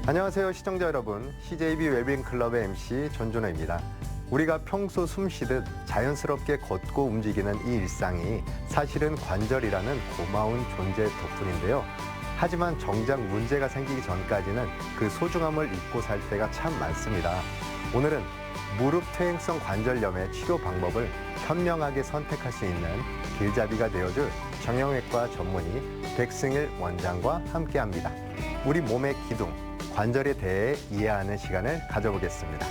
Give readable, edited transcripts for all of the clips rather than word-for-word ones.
안녕하세요 시청자 여러분, CJB 웰빙 클럽의 MC 전준호입니다. 우리가 평소 숨쉬듯 자연스럽게 걷고 움직이는 이 일상이 사실은 관절이라는 고마운 존재 덕분인데요. 하지만 정작 문제가 생기기 전까지는 그 소중함을 잊고 살 때가 참 많습니다. 오늘은 무릎 퇴행성 관절염의 치료 방법을 현명하게 선택할 수 있는 길잡이가 되어줄 정형외과 전문의 백승일 원장과 함께합니다. 우리 몸의 기둥, 관절에 대해 이해하는 시간을 가져보겠습니다.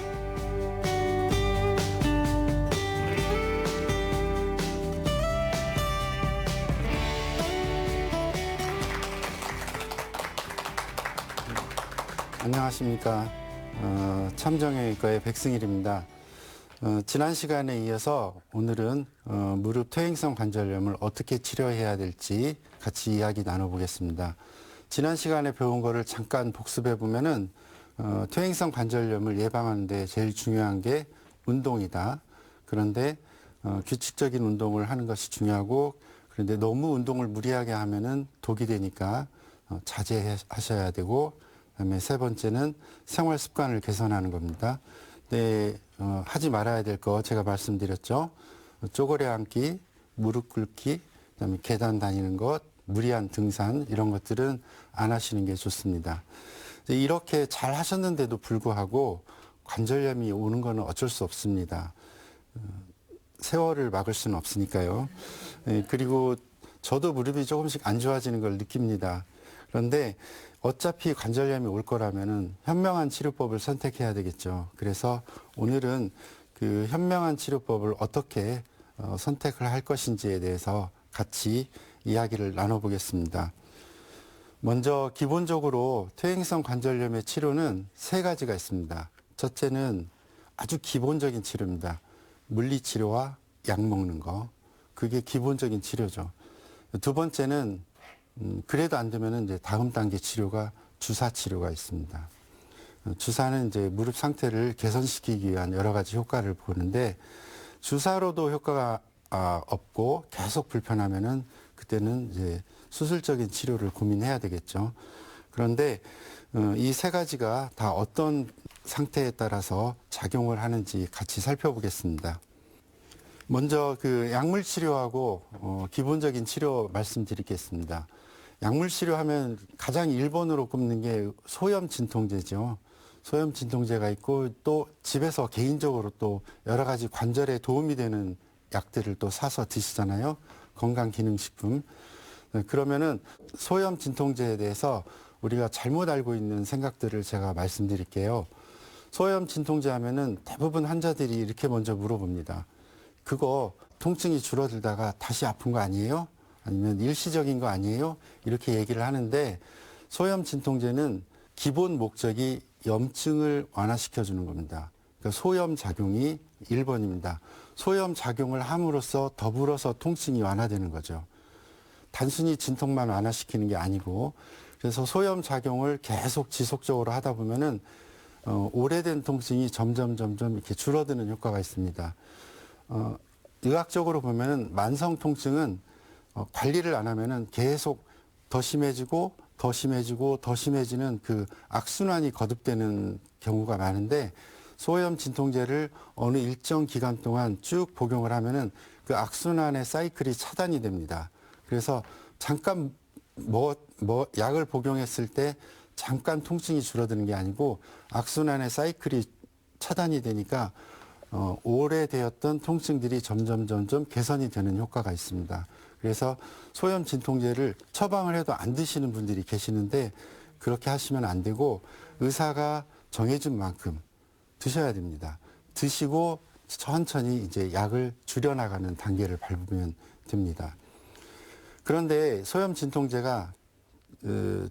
안녕하십니까. 참정형외과의 백승일입니다. 지난 시간에 이어서 오늘은 무릎 퇴행성 관절염을 어떻게 치료해야 될지 같이 이야기 나눠보겠습니다. 지난 시간에 배운 거를 잠깐 복습해 보면은 퇴행성 관절염을 예방하는 데 제일 중요한 게 운동이다. 그런데 규칙적인 운동을 하는 것이 중요하고, 그런데 너무 운동을 무리하게 하면은 독이 되니까 자제하셔야 되고, 그다음에 세 번째는 생활 습관을 개선하는 겁니다. 네, 하지 말아야 될 거 제가 말씀드렸죠. 쪼그려 앉기, 무릎 꿇기, 그다음에 계단 다니는 것, 무리한 등산, 이런 것들은 안 하시는 게 좋습니다. 이렇게 잘 하셨는데도 불구하고 관절염이 오는 거는 어쩔 수 없습니다. 세월을 막을 수는 없으니까요. 그리고 저도 무릎이 조금씩 안 좋아지는 걸 느낍니다. 그런데 어차피 관절염이 올 거라면은 현명한 치료법을 선택해야 되겠죠. 그래서 오늘은 그 현명한 치료법을 어떻게 선택을 할 것인지에 대해서 같이 이야기를 나눠보겠습니다. 먼저 기본적으로 퇴행성 관절염의 치료는 세 가지가 있습니다. 첫째는 아주 기본적인 치료입니다. 물리치료와 약 먹는 거. 그게 기본적인 치료죠. 두 번째는 그래도 안 되면은 이제 다음 단계 치료가 주사 치료가 있습니다. 주사는 이제 무릎 상태를 개선시키기 위한 여러 가지 효과를 보는데, 주사로도 효과가 없고 계속 불편하면은 그때는 이제 수술적인 치료를 고민해야 되겠죠. 그런데 이 세 가지가 다 어떤 상태에 따라서 작용을 하는지 같이 살펴보겠습니다. 먼저 그 약물 치료하고 기본적인 치료 말씀드리겠습니다. 약물 치료하면 가장 1번으로 꼽는 게 소염 진통제죠. 소염 진통제가 있고, 또 집에서 개인적으로 또 여러 가지 관절에 도움이 되는 약들을 또 사서 드시잖아요. 건강기능식품. 그러면은 소염 진통제에 대해서 우리가 잘못 알고 있는 생각들을 제가 말씀드릴게요. 소염 진통제 하면은 대부분 환자들이 이렇게 먼저 물어봅니다. 그거 통증이 줄어들다가 다시 아픈 거 아니에요? 아니면 일시적인 거 아니에요? 이렇게 얘기를 하는데, 소염 진통제는 기본 목적이 염증을 완화시켜 주는 겁니다. 그러니까 소염 작용이 1번입니다. 소염 작용을 함으로써 더불어서 통증이 완화되는 거죠. 단순히 진통만 완화시키는 게 아니고, 그래서 소염 작용을 계속 지속적으로 하다 보면은 오래된 통증이 점점 이렇게 줄어드는 효과가 있습니다. 의학적으로 보면은 만성 통증은 관리를 안 하면은 계속 더 심해지고 더 심해지고 더 심해지는 그 악순환이 거듭되는 경우가 많은데, 소염 진통제를 어느 일정 기간 동안 쭉 복용을 하면은 그 악순환의 사이클이 차단이 됩니다. 그래서 잠깐 약을 복용했을 때 잠깐 통증이 줄어드는 게 아니고 악순환의 사이클이 차단이 되니까 오래되었던 통증들이 점점 개선이 되는 효과가 있습니다. 그래서 소염 진통제를 처방을 해도 안 드시는 분들이 계시는데, 그렇게 하시면 안 되고 의사가 정해준 만큼 드셔야 됩니다. 드시고 천천히 이제 약을 줄여나가는 단계를 밟으면 됩니다. 그런데 소염 진통제가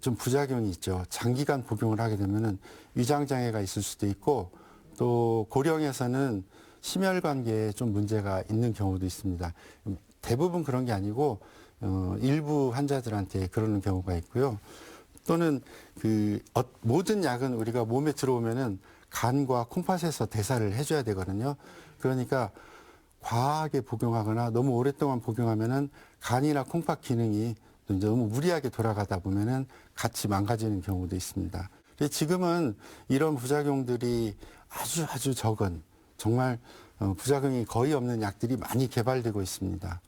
좀 부작용이 있죠. 장기간 복용을 하게 되면은 위장장애가 있을 수도 있고, 또 고령에서는 심혈관계에 좀 문제가 있는 경우도 있습니다. 대부분 그런 게 아니고 일부 환자들한테 그러는 경우가 있고요. 또는 모든 약은 우리가 몸에 들어오면은 간과 콩팥에서 대사를 해줘야 되거든요. 그러니까 과하게 복용하거나 너무 오랫동안 복용하면은 간이나 콩팥 기능이 너무 무리하게 돌아가다 보면은 같이 망가지는 경우도 있습니다. 근데 지금은 이런 부작용들이 아주 적은 정말 부작용이 거의 없는 약들이 많이 개발되고 있습니다.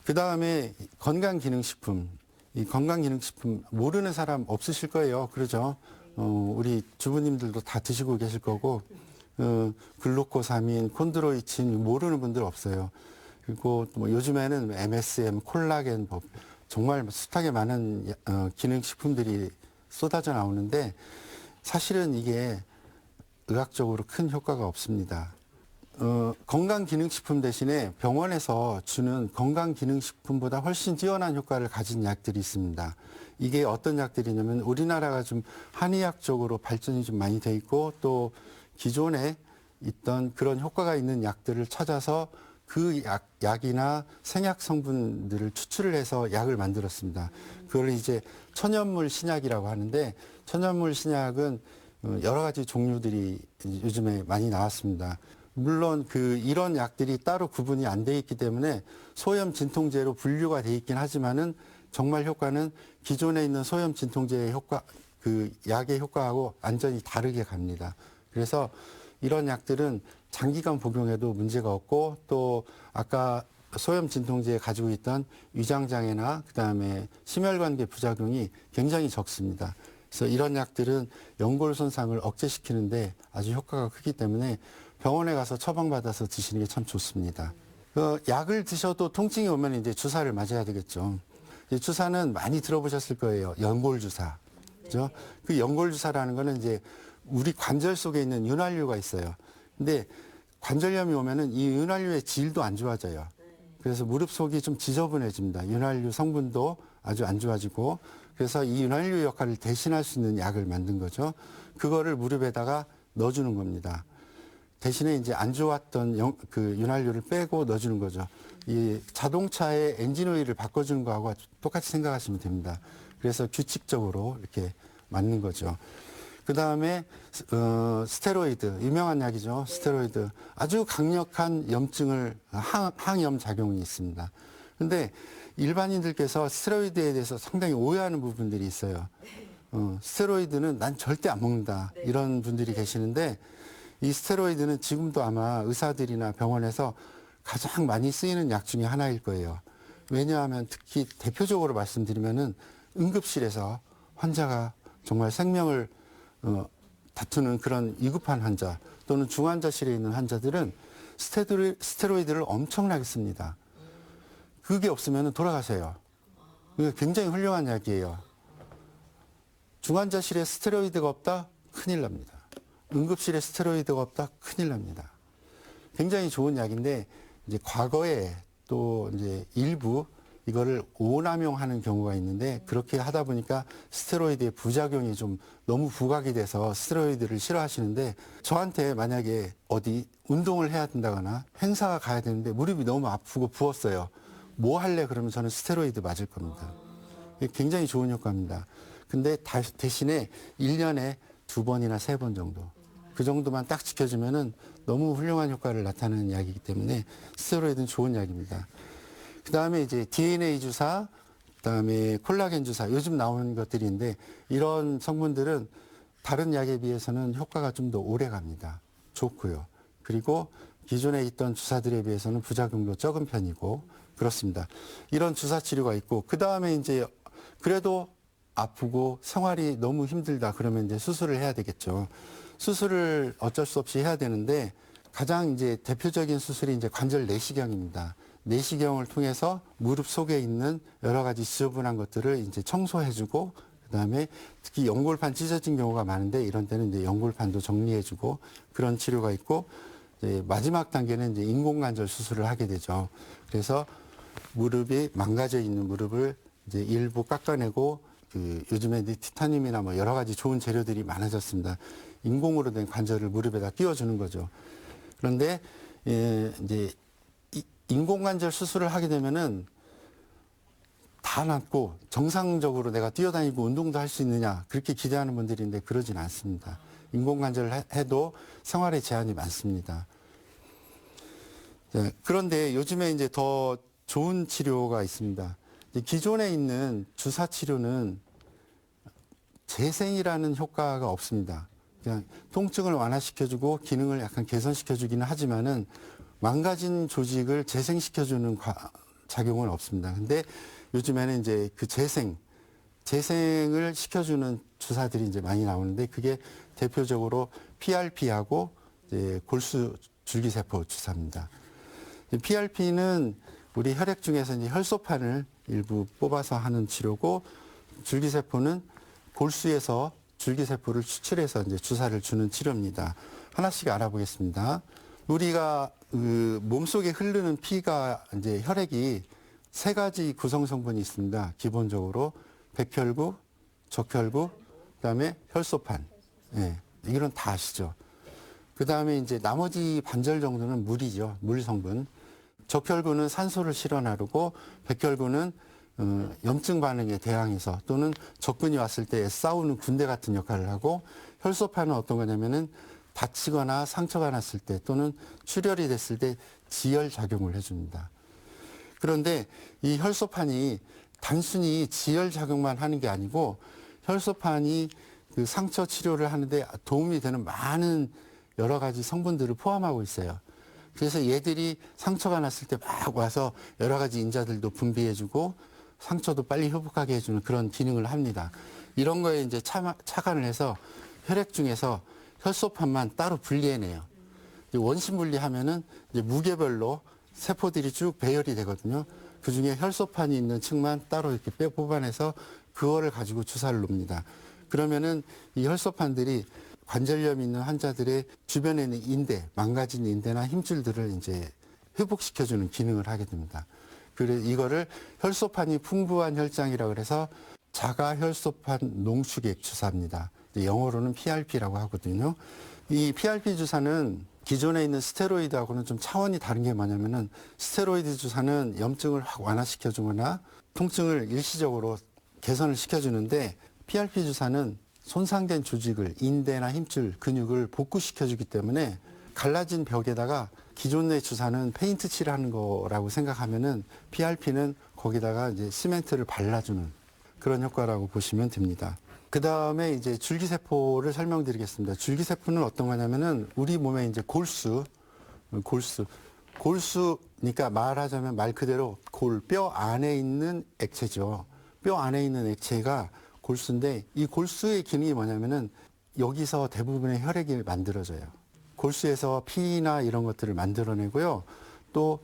그 다음에 건강기능식품. 이 건강기능식품 모르는 사람 없으실 거예요. 그러죠? 우리 주부님들도 다 드시고 계실 거고, 글루코사민, 콘드로이친 모르는 분들 없어요. 그리고 뭐 요즘에는 MSM, 콜라겐, 정말 숱하게 많은 기능식품들이 쏟아져 나오는데 사실은 이게 의학적으로 큰 효과가 없습니다. 건강기능식품 대신에 병원에서 주는 건강기능식품보다 훨씬 뛰어난 효과를 가진 약들이 있습니다. 이게 어떤 약들이냐면 우리나라가 좀 한의학 쪽으로 발전이 좀 많이 돼 있고 또 기존에 있던 그런 효과가 있는 약들을 찾아서 그 약이나 생약 성분들을 추출을 해서 약을 만들었습니다. 그걸 이제 천연물 신약이라고 하는데 천연물 신약은 여러 가지 종류들이 요즘에 많이 나왔습니다. 물론 이런 약들이 따로 구분이 안 돼 있기 때문에 소염 진통제로 분류가 돼 있긴 하지만은 정말 효과는 기존에 있는 소염 진통제의 효과, 약의 효과하고 완전히 다르게 갑니다. 그래서 이런 약들은 장기간 복용해도 문제가 없고 또 아까 소염 진통제에 가지고 있던 위장장애나 그다음에 심혈관계 부작용이 굉장히 적습니다. 그래서 이런 약들은 연골 손상을 억제시키는데 아주 효과가 크기 때문에 병원에 가서 처방받아서 드시는 게 참 좋습니다. 약을 드셔도 통증이 오면 이제 주사를 맞아야 되겠죠. 주사는 많이 들어보셨을 거예요. 연골 주사. 그죠? 그 연골 주사라는 거는 이제 우리 관절 속에 있는 윤활유가 있어요. 근데 관절염이 오면은 이 윤활유의 질도 안 좋아져요. 그래서 무릎 속이 좀 지저분해집니다. 윤활유 성분도 아주 안 좋아지고 그래서 이 윤활유 역할을 대신할 수 있는 약을 만든 거죠. 그거를 무릎에다가 넣어주는 겁니다. 대신에 이제 안 좋았던 그 윤활유를 빼고 넣어주는 거죠. 이 자동차의 엔진 오일을 바꿔주는 거하고 똑같이 생각하시면 됩니다. 그래서 규칙적으로 이렇게 맞는 거죠. 그 다음에 스테로이드, 유명한 약이죠. 스테로이드. 아주 강력한 염증을 항염 작용이 있습니다. 근데 일반인들께서 스테로이드에 대해서 상당히 오해하는 부분들이 있어요. 스테로이드는 난 절대 안 먹는다. 이런 분들이 계시는데 이 스테로이드는 지금도 아마 의사들이나 병원에서 가장 많이 쓰이는 약 중에 하나일 거예요. 왜냐하면 특히 대표적으로 말씀드리면은 응급실에서 환자가 정말 생명을 다투는 그런 위급한 환자 또는 중환자실에 있는 환자들은 스테로이드를 엄청나게 씁니다. 그게 없으면 돌아가세요. 그게 굉장히 훌륭한 약이에요. 중환자실에 스테로이드가 없다? 큰일 납니다. 응급실에 스테로이드가 없다? 큰일 납니다. 굉장히 좋은 약인데 이제 과거에 또 이제 일부 이거를 오남용하는 경우가 있는데 그렇게 하다 보니까 스테로이드의 부작용이 좀 너무 부각이 돼서 스테로이드를 싫어하시는데 저한테 만약에 어디 운동을 해야 된다거나 행사가 가야 되는데 무릎이 너무 아프고 부었어요. 뭐 할래? 그러면 저는 스테로이드 맞을 겁니다. 굉장히 좋은 효과입니다. 근데 대신에 1년에 2번이나 3번 정도. 그 정도만 딱 지켜주면은 너무 훌륭한 효과를 나타내는 약이기 때문에 스테로이드는 좋은 약입니다. 그 다음에 이제 DNA 주사, 그 다음에 콜라겐 주사, 요즘 나오는 것들인데 이런 성분들은 다른 약에 비해서는 효과가 좀 더 오래 갑니다. 좋고요. 그리고 기존에 있던 주사들에 비해서는 부작용도 적은 편이고 그렇습니다. 이런 주사 치료가 있고 그 다음에 이제 그래도 아프고 생활이 너무 힘들다 그러면 이제 수술을 해야 되겠죠. 수술을 어쩔 수 없이 해야 되는데 가장 이제 대표적인 수술이 이제 관절 내시경입니다. 내시경을 통해서 무릎 속에 있는 여러 가지 지저분한 것들을 이제 청소해주고 그다음에 특히 연골판 찢어진 경우가 많은데 이런 때는 이제 연골판도 정리해주고 그런 치료가 있고 이제 마지막 단계는 이제 인공관절 수술을 하게 되죠. 그래서 무릎이 망가져 있는 무릎을 이제 일부 깎아내고 요즘에 티타늄이나 뭐 여러 가지 좋은 재료들이 많아졌습니다. 인공으로 된 관절을 무릎에다 끼워주는 거죠. 그런데 이제 인공관절 수술을 하게 되면은 다 낫고 정상적으로 내가 뛰어다니고 운동도 할 수 있느냐 그렇게 기대하는 분들인데 그러진 않습니다. 인공관절을 해도 생활에 제한이 많습니다. 그런데 요즘에 이제 더 좋은 치료가 있습니다. 기존에 있는 주사 치료는 재생이라는 효과가 없습니다. 그냥 통증을 완화시켜주고 기능을 약간 개선시켜주기는 하지만은 망가진 조직을 재생시켜주는 작용은 없습니다. 근데 요즘에는 이제 그 재생을 시켜주는 주사들이 이제 많이 나오는데 그게 대표적으로 PRP하고 이제 골수 줄기세포 주사입니다. PRP는 우리 혈액 중에서 이제 혈소판을 일부 뽑아서 하는 치료고 줄기세포는 골수에서 줄기세포를 추출해서 이제 주사를 주는 치료입니다. 하나씩 알아보겠습니다. 우리가 그 몸속에 흐르는 피가 이제 혈액이 세 가지 구성 성분이 있습니다. 기본적으로 백혈구, 적혈구, 그다음에 혈소판. 예, 이건 다 아시죠. 그다음에 이제 나머지 반절 정도는 물이죠. 물 성분. 적혈구는 산소를 실어나르고 백혈구는 염증 반응에 대항해서 또는 적군이 왔을 때 싸우는 군대 같은 역할을 하고 혈소판은 어떤 거냐면은 다치거나 상처가 났을 때 또는 출혈이 됐을 때 지혈 작용을 해줍니다. 그런데 이 혈소판이 단순히 지혈 작용만 하는 게 아니고 혈소판이 그 상처 치료를 하는데 도움이 되는 많은 여러 가지 성분들을 포함하고 있어요. 그래서 얘들이 상처가 났을 때 막 와서 여러 가지 인자들도 분비해주고 상처도 빨리 회복하게 해주는 그런 기능을 합니다. 이런 거에 이제 착안을 해서 혈액 중에서 혈소판만 따로 분리해내요. 원심 분리하면은 이제 무게별로 세포들이 쭉 배열이 되거든요. 그 중에 혈소판이 있는 층만 따로 이렇게 뽑아내서 그거를 가지고 주사를 놉니다. 그러면은 이 혈소판들이 관절염 있는 환자들의 주변에 있는 인대, 망가진 인대나 힘줄들을 이제 회복시켜주는 기능을 하게 됩니다. 그래서 이거를 혈소판이 풍부한 혈장이라고 그래서 자가 혈소판 농축액 주사입니다. 영어로는 PRP라고 하거든요. 이 PRP 주사는 기존에 있는 스테로이드하고는 좀 차원이 다른 게 뭐냐면은 스테로이드 주사는 염증을 확 완화시켜주거나 통증을 일시적으로 개선을 시켜주는데 PRP 주사는 손상된 조직을 인대나 힘줄, 근육을 복구시켜주기 때문에 갈라진 벽에다가 기존의 주사는 페인트 칠하는 거라고 생각하면은 PRP는 거기다가 이제 시멘트를 발라주는 그런 효과라고 보시면 됩니다. 그 다음에 이제 줄기세포를 설명드리겠습니다. 줄기세포는 어떤 거냐면은 우리 몸에 이제 골수니까 말하자면 말 그대로 뼈 안에 있는 액체죠. 뼈 안에 있는 액체가 골수인데 이 골수의 기능이 뭐냐면은 여기서 대부분의 혈액이 만들어져요. 골수에서 피나 이런 것들을 만들어내고요. 또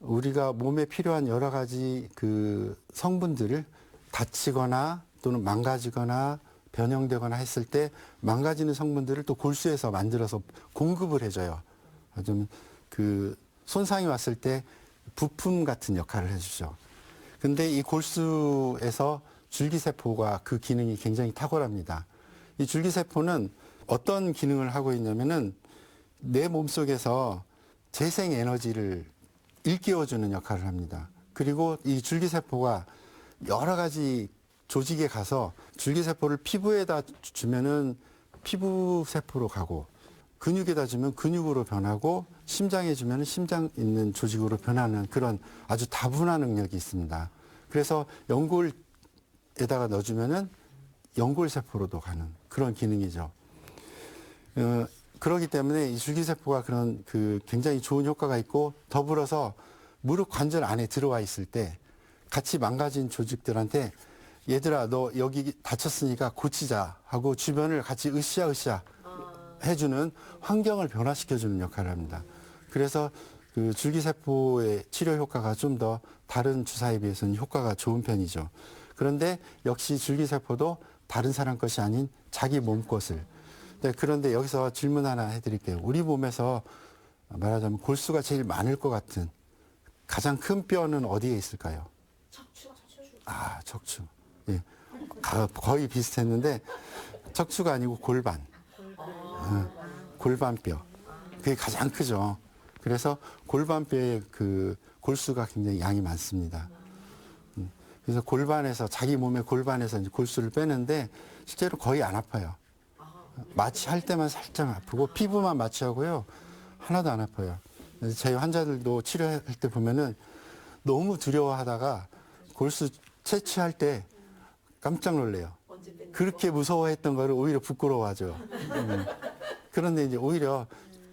우리가 몸에 필요한 여러 가지 그 성분들을 다치거나 또는 망가지거나 변형되거나 했을 때 망가지는 성분들을 또 골수에서 만들어서 공급을 해줘요. 좀 그 손상이 왔을 때 부품 같은 역할을 해주죠. 근데 이 골수에서 줄기세포가 그 기능이 굉장히 탁월합니다. 이 줄기세포는 어떤 기능을 하고 있냐면은 내 몸속에서 재생 에너지를 일깨워주는 역할을 합니다. 그리고 이 줄기세포가 여러 가지 조직에 가서 줄기세포를 피부에다 주면은 피부세포로 가고 근육에다 주면 근육으로 변하고 심장에 주면 심장 있는 조직으로 변하는 그런 아주 다분한 능력이 있습니다. 그래서 연골에다가 넣어주면은 연골세포로도 가는 그런 기능이죠. 그렇기 때문에 이 줄기세포가 그런 그 굉장히 좋은 효과가 있고 더불어서 무릎 관절 안에 들어와 있을 때 같이 망가진 조직들한테 얘들아 너 여기 다쳤으니까 고치자 하고 주변을 같이 으쌰으쌰 해주는 환경을 변화시켜주는 역할을 합니다. 그래서 그 줄기세포의 치료 효과가 좀 더 다른 주사에 비해서는 효과가 좋은 편이죠. 그런데 역시 줄기세포도 다른 사람 것이 아닌 자기 몸 것을. 네, 그런데 여기서 질문 하나 해드릴게요. 우리 몸에서 말하자면 골수가 제일 많을 것 같은 가장 큰 뼈는 어디에 있을까요? 척추. 아, 척추. 예. 거의 비슷했는데 척추가 아니고 골반. 골반뼈. 그게 가장 크죠. 그래서 골반뼈에 그 골수가 굉장히 양이 많습니다. 그래서 골반에서 자기 몸의 골반에서 이제 골수를 빼는데 실제로 거의 안 아파요. 마취할 때만 살짝 아프고 피부만 마취하고요. 하나도 안 아파요. 그래서 저희 환자들도 치료할 때 보면은 너무 두려워하다가 골수 채취할 때 깜짝 놀래요. 그렇게 무서워했던 거를 오히려 부끄러워하죠. 그런데 이제 오히려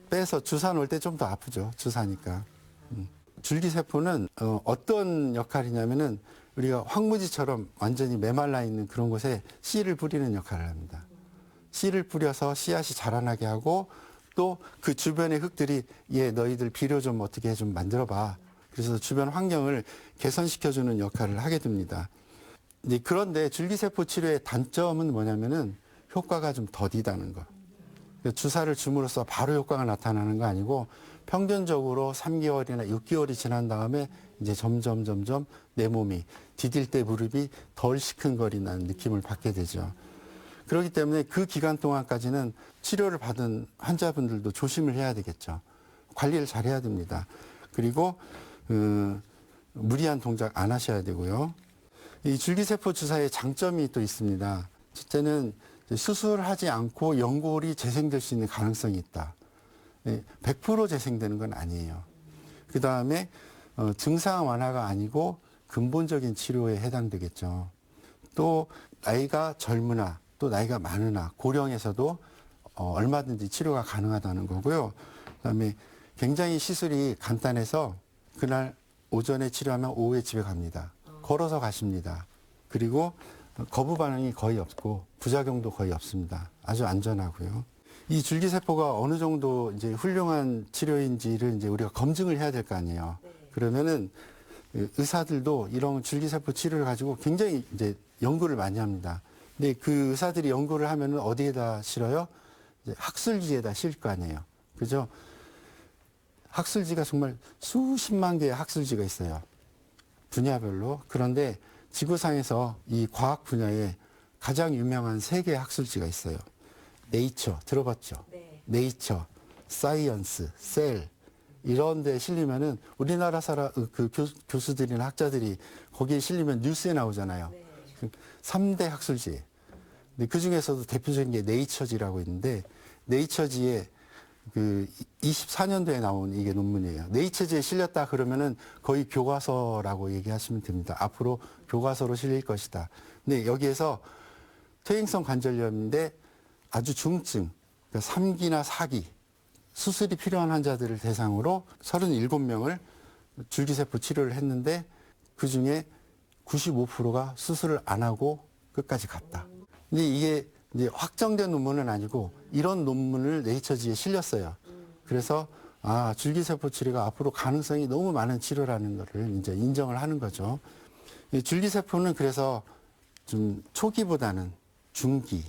빼서 주사 놓을 때 좀 더 아프죠. 주사니까. 줄기세포는 어떤 역할이냐면은 우리가 황무지처럼 완전히 메말라 있는 그런 곳에 씨를 뿌리는 역할을 합니다. 씨를 뿌려서 씨앗이 자라나게 하고 또 그 주변의 흙들이 너희들 비료 좀 어떻게 좀 만들어봐. 그래서 주변 환경을 개선시켜주는 역할을 하게 됩니다. 이제 그런데 줄기세포 치료의 단점은 뭐냐면은 효과가 좀 더디다는 거. 주사를 줌으로써 바로 효과가 나타나는 거 아니고 평균적으로 3개월이나 6개월이 지난 다음에 이제 점점 내 몸이 디딜 때 무릎이 덜 시큰거리는 느낌을 받게 되죠. 그렇기 때문에 그 기간 동안까지는 치료를 받은 환자분들도 조심을 해야 되겠죠. 관리를 잘 해야 됩니다. 그리고 무리한 동작 안 하셔야 되고요. 이 줄기세포 주사의 장점이 또 있습니다. 첫째는 수술하지 않고 연골이 재생될 수 있는 가능성이 있다. 100% 재생되는 건 아니에요. 그 다음에 증상 완화가 아니고 근본적인 치료에 해당되겠죠. 또 나이가 젊으나 또 나이가 많으나 고령에서도 얼마든지 치료가 가능하다는 거고요. 그다음에 굉장히 시술이 간단해서 그날 오전에 치료하면 오후에 집에 갑니다. 걸어서 가십니다. 그리고 거부 반응이 거의 없고 부작용도 거의 없습니다. 아주 안전하고요. 이 줄기세포가 어느 정도 이제 훌륭한 치료인지를 이제 우리가 검증을 해야 될 거 아니에요. 그러면은 의사들도 이런 줄기세포 치료를 가지고 굉장히 이제 연구를 많이 합니다. 근데 그 의사들이 연구를 하면은 어디에다 실어요? 이제 학술지에다 실 거 아니에요. 그죠? 학술지가 정말 수십만 개의 학술지가 있어요. 분야별로. 그런데 지구상에서 이 과학 분야에 가장 유명한 세 개의 학술지가 있어요. 네이처 들어봤죠? 네. 네이처, 사이언스, 셀 이런 데 실리면은 우리나라 그 교수들이나 학자들이 거기에 실리면 뉴스에 나오잖아요. 네. 3대 학술지. 근데 그 중에서도 대표적인 게 네이처지라고 있는데 네이처지에 그 24년도에 나온 이게 논문이에요. 네이처지에 실렸다 그러면은 거의 교과서라고 얘기하시면 됩니다. 앞으로 교과서로 실릴 것이다. 근데 여기에서 퇴행성 관절염인데 아주 중증, 그러니까 3기나 4기 수술이 필요한 환자들을 대상으로 37명을 줄기세포 치료를 했는데 그 중에 95%가 수술을 안 하고 끝까지 갔다. 근데 이게 이제 확정된 논문은 아니고 이런 논문을 네이처지에 실렸어요. 그래서 줄기세포 치료가 앞으로 가능성이 너무 많은 치료라는 것을 이제 인정을 하는 거죠. 이 줄기세포는 그래서 좀 초기보다는 중기,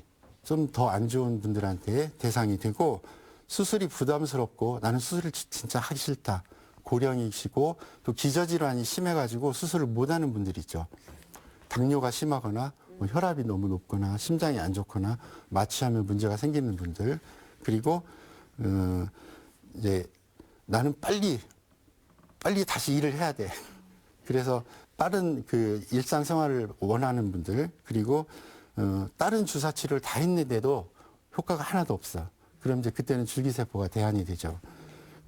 좀 더 안 좋은 분들한테 대상이 되고 수술이 부담스럽고 나는 수술을 진짜 하기 싫다. 고령이시고 또 기저질환이 심해가지고 수술을 못하는 분들이 있죠. 당뇨가 심하거나 뭐 혈압이 너무 높거나 심장이 안 좋거나 마취하면 문제가 생기는 분들 그리고 이제 나는 빨리 다시 일을 해야 돼. 그래서 빠른 그 일상생활을 원하는 분들 그리고 다른 주사 치료를 다 했는데도 효과가 하나도 없어. 그럼 이제 그때는 줄기세포가 대안이 되죠.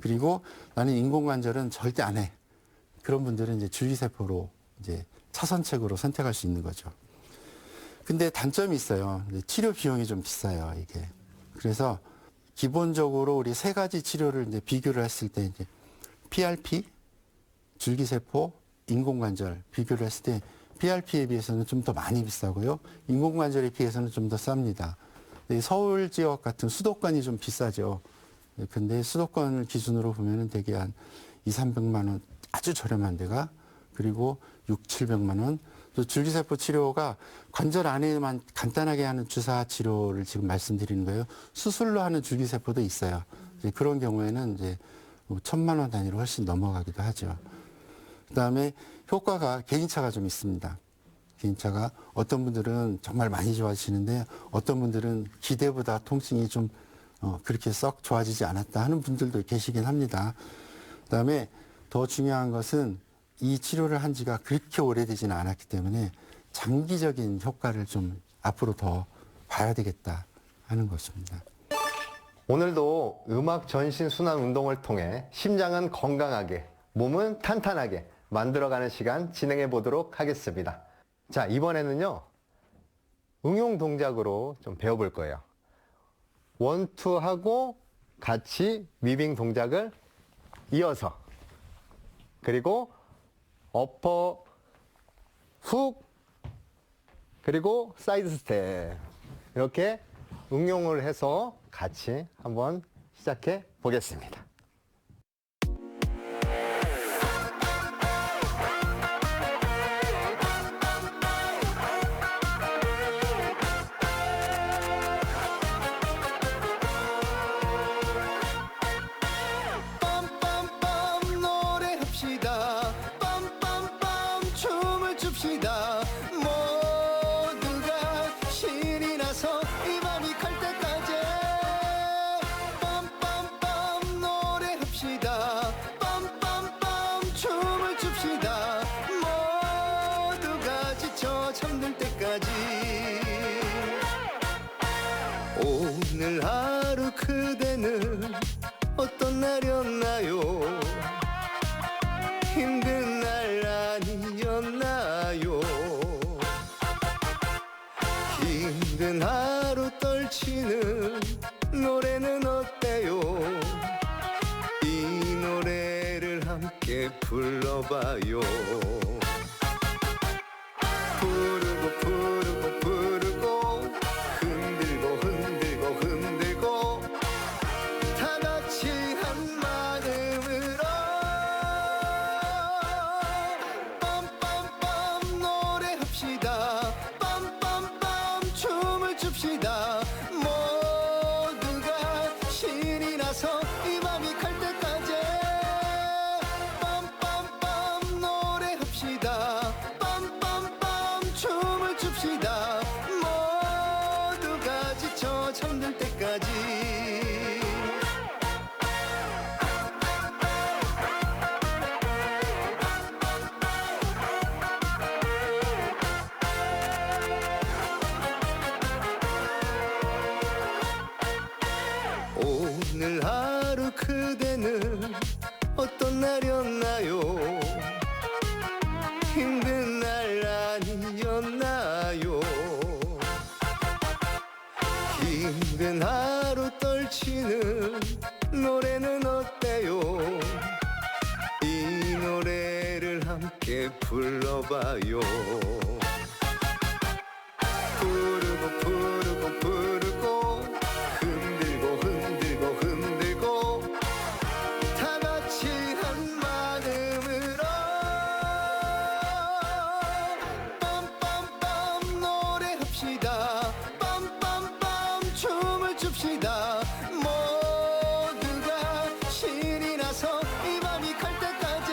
그리고 나는 인공관절은 절대 안 해. 그런 분들은 이제 줄기세포로 이제 차선책으로 선택할 수 있는 거죠. 근데 단점이 있어요. 치료 비용이 좀 비싸요, 이게. 그래서 기본적으로 우리 세 가지 치료를 이제 비교를 했을 때 이제 PRP, 줄기세포, 인공관절 비교를 했을 때 PRP에 비해서는 좀 더 많이 비싸고요. 인공관절에 비해서는 좀 더 쌉니다. 서울 지역 같은 수도권이 좀 비싸죠. 근데 수도권을 기준으로 보면은 대개 한 200~300만 원 아주 저렴한 데가 그리고 600~700만 원. 또 줄기세포 치료가 관절 안에만 간단하게 하는 주사 치료를 지금 말씀드리는 거예요. 수술로 하는 줄기세포도 있어요. 이제 그런 경우에는 이제 1000만 원 단위로 훨씬 넘어가기도 하죠. 그다음에 효과가 개인차가 좀 있습니다. 개인차가 어떤 분들은 정말 많이 좋아지시는데 어떤 분들은 기대보다 통증이 좀 그렇게 썩 좋아지지 않았다 하는 분들도 계시긴 합니다. 그다음에 더 중요한 것은 이 치료를 한 지가 그렇게 오래되지는 않았기 때문에 장기적인 효과를 좀 앞으로 더 봐야 되겠다 하는 것입니다. 오늘도 음악 전신 순환 운동을 통해 심장은 건강하게, 몸은 탄탄하게 만들어가는 시간 진행해 보도록 하겠습니다. 자, 이번에는요, 응용 동작으로 좀 배워볼 거예요. 원투 하고 같이 위빙 동작을 이어서, 그리고 어퍼 훅, 그리고 사이드 스텝, 이렇게 응용을 해서 같이 한번 시작해 보겠습니다. 빰빰빰 노래합시다. 빰빰빰 춤을 춥시다. 모두가 신이 나서 이 밤이 갈 때까지 빰빰빰 노래합시다. 빰빰빰 춤을 춥시다. 모두가 지쳐 잠들 때까지. 오늘 하루 그대는 어떤 날이었나요? 힘든 날 아니었나요? 힘든 하루 떨치는 노래는 어때요? 이 노래를 함께 불러봐요. 부르고 부르고 부르고 흔들고 흔들고 흔들고 다 같이 한 마음으로 빰빰빰 노래합시다. 빰빰빰 춤을 춥시다. 모두가 신이 나서 이 밤이 갈 때까지 빰빰빰 노래합시다. 빰빰빰 춤을 춥시다. 모두가 지쳐 잠들 때까지. 오늘 하루 그대는 어떤 날이었나요? 힘든 날 아니었나요? 힘든 하루 떨치는 노래는 어때요? 이 노래를 함께 불러봐요. 부르고 부르고 부르고 흔들고 흔들고 흔들고 다 같이 한 마음으로 빰빰빰 노래합시다. 빰빰빰 춤을 춥시다. 모두가 신이 나서 이 밤이 갈 때까지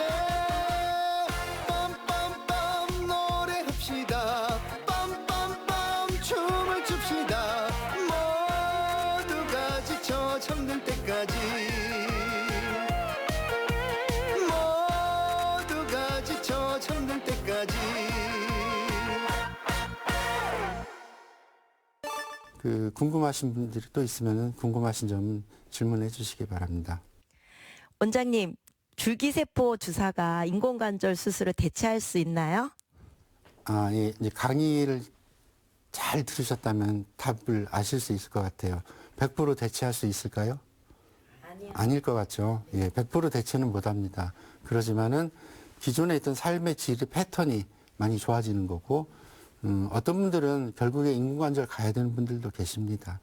빰빰빰 노래합시다. 빰빰빰 춤을 춥시다. 모두가 지쳐 잠들 때까지 모두가 지쳐 잠들 때까지. 궁금하신 분들이 또 있으면 궁금하신 점은 질문해 주시기 바랍니다. 원장님, 줄기세포 주사가 인공관절 수술을 대체할 수 있나요? 예, 이제 강의를 잘 들으셨다면 답을 아실 수 있을 것 같아요. 100% 대체할 수 있을까요? 아닐 것 같죠. 예, 100% 대체는 못합니다. 그러지만은 기존에 있던 삶의 질 패턴이 많이 좋아지는 거고, 어떤 분들은 결국에 인공관절 가야 되는 분들도 계십니다.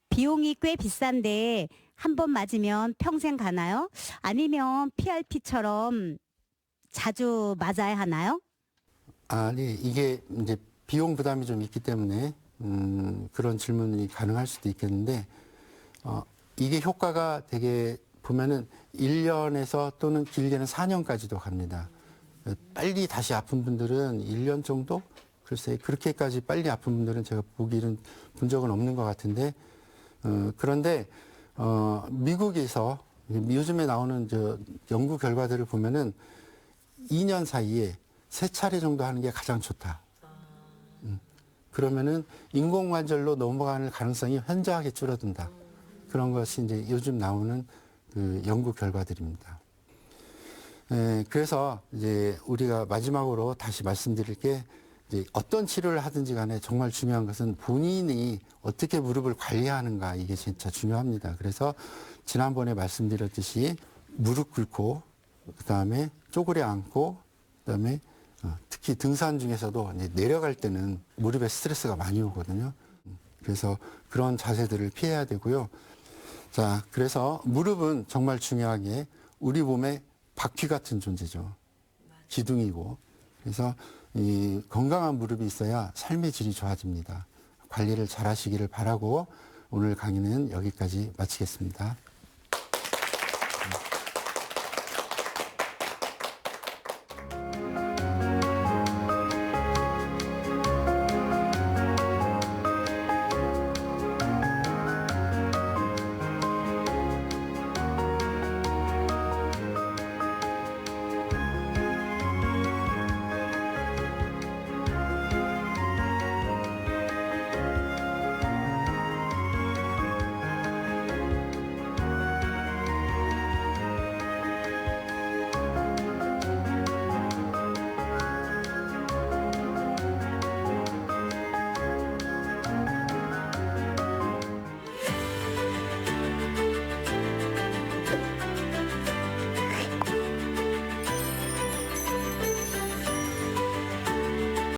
비용이 꽤 비싼데 한 번 맞으면 평생 가나요? 아니면 PRP처럼 자주 맞아야 하나요? 네, 이게 이제 비용 부담이 좀 있기 때문에 그런 질문이 가능할 수도 있겠는데, 이게 효과가 되게 보면은 1년에서 또는 길게는 4년까지도 갑니다. 빨리 다시 아픈 분들은 1년 정도? 글쎄, 그렇게까지 빨리 아픈 분들은 제가 보기는 본 적은 없는 것 같은데, 그런데, 미국에서 요즘에 나오는 연구 결과들을 보면은 2년 사이에 3차례 정도 하는 게 가장 좋다. 그러면은 인공관절로 넘어가는 가능성이 현저하게 줄어든다. 그런 것이 이제 요즘 나오는 그 연구 결과들입니다. 그래서 이제 우리가 마지막으로 다시 말씀드릴 게 이제 어떤 치료를 하든지 간에 정말 중요한 것은 본인이 어떻게 무릎을 관리하는가 이게 진짜 중요합니다. 그래서 지난번에 말씀드렸듯이 무릎 꿇고 그다음에 쪼그려 앉고 그다음에 특히 등산 중에서도 이제 내려갈 때는 무릎에 스트레스가 많이 오거든요. 그래서 그런 자세들을 피해야 되고요. 자, 그래서 무릎은 정말 중요하게 우리 몸의 바퀴 같은 존재죠. 기둥이고. 그래서 이 건강한 무릎이 있어야 삶의 질이 좋아집니다. 관리를 잘 하시기를 바라고 오늘 강의는 여기까지 마치겠습니다.